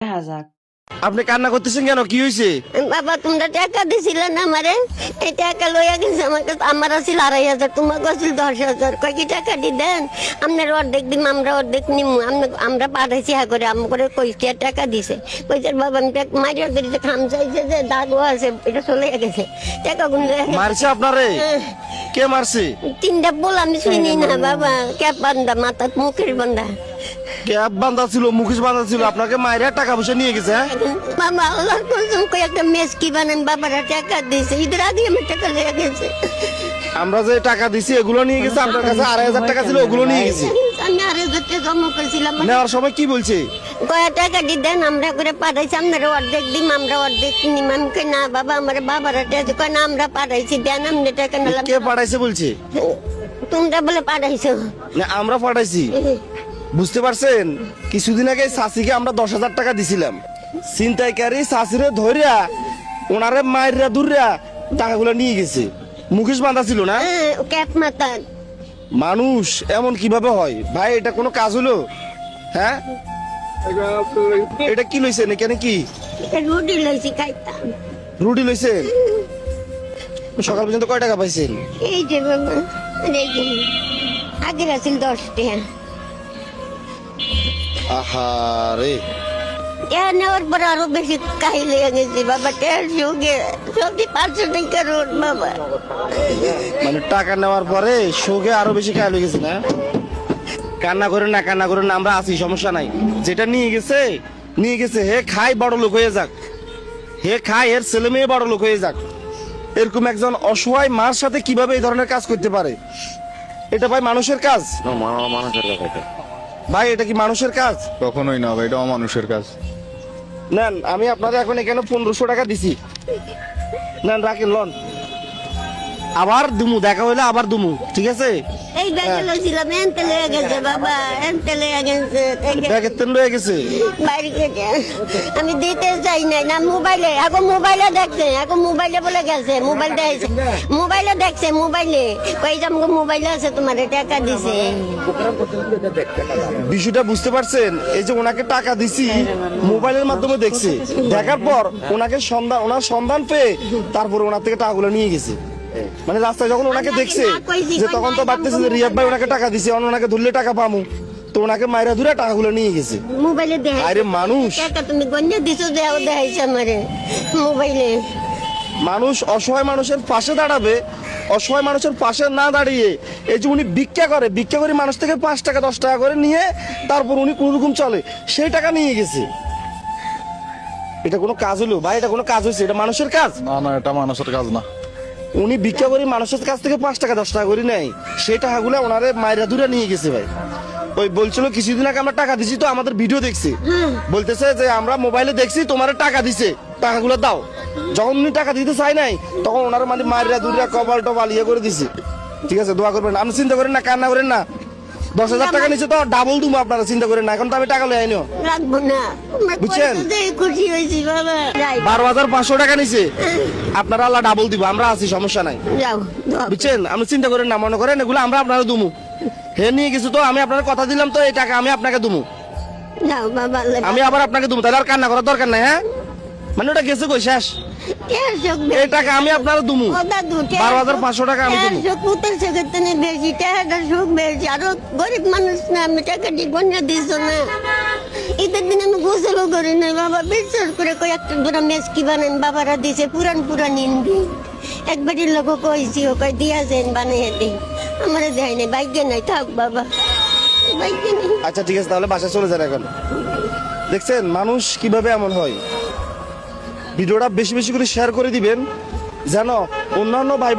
যাক। আপনি কান্না করতেছেন কেন? কি হয়েছে? বাবা তোমরা টাকা দিছিলে না আমারে, এই টাকা লইয়া গেছে আমার কাছে। আমার আছিল 2,500, তোমার আছিল 10,000। কয় কি টাকা দি দেন, আপনার অর্ধেক দিম, আমরা অর্ধেক নিম। আমরা পাঠাইছি হ্যাঁ করে করে কইছে টাকা দিছে। কইছে বাবা আমি মারিয়া দিতে খাম চাইছে যে দাগও আছে, এটা চলে গেছে টাকা গুণ মারছে আপনারে? কে মারছে? 3টা বল আমি চিনি না বাবা। ক্যাপ বান্ধা, মাথা মুখের বান্ধা। ক্যাপ বাঁধা ছিল, মুখোশ বাঁধা ছিল, আপনাকে মায়েরা টাকা পয়সা নিয়ে গেছে? বাবা আল্লাহর কসম কই একটা মেসকি বানান, বাবারা টাকা দিছে, ঈদের আগে আমি টাকা লইয়া গেছে। আমরা যে টাকা দিছি এগুলো নিয়ে গেছে, আপনার কাছে 2,500 টাকা ছিল ওগুলো নিয়ে গেছে। আমি 2,500 টাকা জমা করেছিলাম। নেওয়ার সময় কি বলছে? কয় টাকা দি দেন, আমরা করে পাঠাইছি, আপনারা অর্ধেক দিম, আমরা অর্ধেক নিম। আমি কই না বাবা আমার বাবারা টাকা কয় না আমরা পাঠাইছি, দেন আপনি টাকা নিলাম। কে পাঠাইছে বলছে? তোমরা বলে পাঠাইছো? না আমরা পাঠাইছি। বুঝতে পারছেন? কিছুদিন আগে চাষিকে আমরা 10,000 টাকা দিছিলাম। ছিনতাইকারী চাষিরে ধরিয়া ওনারে মাইরা দূরিয়া টাকাগুলো নিয়ে গেছে। মুখোশ বাঁধা ছিল না? ক্যাপ মাথা। মানুষ এমন কিভাবে হয় ভাই? এটা কোনো কাজ হলো? হ্যাঁ, এটা কি লইছেন? এখানে কি রুটি লইছি খাইতাম। রুটি লইছেন? সকাল পর্যন্ত কয় টাকা পাইছেন? এই যে বাবা, এই যে আগের আছিল 10 টাকা। আহারে, নেওয়ার পরে আরো বেশি কাহি লেগে গেছে বাবা। টের যুগে সবজি 500 টাকা রোড বাবা। মানে টাকা নেওয়ার পরে শোকে আরো বেশি খায় হয়ে গেছে না? কান্না করেন না, কান্না করেন না, আমরা আছি, সমস্যা নাই। যেটা নিয়ে গেছে নিয়ে গেছে, হে খাই বড় লোক হয়ে যাক, হে খাই এর ছেলে মেয়ে বড় লোক হয়ে যাক। এরকম একজন অসহায় মার সাথে কিভাবে এই ধরনের কাজ করতে পারে? এটা ভাই মানুষের কাজ? মানুষের কাজ এটা। ভাই এটা কি মানুষের কাজ? কখনোই না ভাই, এটা অমানুষের কাজ। নেন, আমি আপনার এখন এখানে 1500 টাকা দিছি, নেন রাখেন, লন। আবার দুমু, দেখা হইলে আবার দুমু, ঠিক আছে? এই ব্যাগে লইছিলাম, এনতে লয়ে গেছে বাবা, এনতে লয়ে গেছে। ব্যাগের তেল রয়ে গেছে বাইরে গেছে, আমি দিতে চাই নাই না। মোবাইলে এখন মোবাইলে দেখছে, এখন মোবাইলে বলে গেছে, মোবাইল দেখছে, মোবাইলে দেখছে, মোবাইলে কই যে আমাকে মোবাইলে আছে, তোমার টাকা দিছে। বিষয়টা বুঝতে পারছেন? এই যে ওনাকে টাকা দিছি মোবাইলের মাধ্যমে দেখছে, দেখার পর ওনাকে ওনার সন্ধান পেয়ে তারপর ওনার থেকে টাকাগুলো নিয়ে গেছে। মানে রাস্তায় যখন ওনাকে দেখছে যে তখন তো ভাবতেছে যে রিয়াব ভাই ওনাকে টাকা দিছে, ওনাকে ধরলে টাকা পামু, তো ওনাকে মাইরা ধরে টাকাগুলো নিয়ে গেছে। মোবাইলে দেখে আরে মানুষ, টাকা তুমি গন্যা দিছো, দেও দেখাইছে আমারে মোবাইলে। মানুষ অসহায় মানুষের পাশে দাঁড়াবে, অসহায় মানুষের পাশে না দাঁড়িয়ে এই যে উনি ভিক্ষা করে, ভিক্ষা করে মানুষ থেকে 5 টাকা 10 টাকা করে নিয়ে তারপর উনি কোন রকম চলে, সেই টাকা নিয়ে গেছে। এটা কোনো কাজ হলো ভাই? এটা কোনো কাজ হয়েছে? এটা মানুষের কাজ? না না, এটা মানুষের কাজ না। উনি ভিক্ষা করে মানুষের কাছ থেকে 5 টাকা 10 টাকা করে নেয়, সেই টাকাগুলো ওনারে মাইরা দূরে নিয়ে গেছে ভাই। ওই বলছিল কিছুদিন আগে আমরা টাকা দিছি, তো আমাদের ভিডিও দেখছি, বলতেছে যে আমরা মোবাইলে দেখছি তোমার টাকা দিছে, টাকাগুলো দাও। যখন উনি টাকা দিতে চাই নাই তখন ওনার মানে মারিয়া দূরিয়া কপাল টপাল ইয়ে করে দিছে। ঠিক আছে, দোয়া করবেন, আপনি চিন্তা করেন না, কান্না করেন না। 10,000 টাকা নিচে তো ডাবল দুমো, আপনারা চিন্তা করেন না। এখন তো আমি টাকা লই আইনিও, রাখবো না। বুঝছেন? খুশি হয়েছি বাবা। 12,500 টাকা নিচে আপনারা আল্লাহ ডাবল দিব, আমরা আছি, সমস্যা নাই, যাও বুঝছেন? আপনি চিন্তা করেন না, মনে করেন এগুলো আমরা আপনারা দুমু। হে নিয়ে গেছে তো আমি আপনার কথা দিলাম, তো এই টাকা আমি আপনাকে দুমু, যাও বাবা। আমি আবার আপনাকে দুমু, তাহলে আর কান্না করার দরকার নাই। হ্যাঁ, মানে ওটা গেছে কই, শেষ। এই টাকা আমি আপনারা দুমু, 12,500 টাকা আমি দুমু। বেশি টাকাটা সুখ বেশি, আরো গরিব মানুষ না, আমি টাকাটি গন্যা দিছ না। ঈদের দিন আমি গোসলও করি নাই বাবা, বিশ্বাস করে কই একটা দুটা মেসকি বানান বাবারা দিছে, পুরান ইন্ডি। একবারের লোক কইছি, ও কই দিয়াছেন বানিয়ে দিই, আমার দেয় নাই, বাইকে নাই, থাক বাবা, বাইকে নেই। আচ্ছা ঠিক আছে, তাহলে বাসায় চলে যান এখন। দেখছেন মানুষ কিভাবে এমন হয়? ভিডিওটা বেশি বেশি করে শেয়ার করে দিবেন যেন অন্যান্য ভাই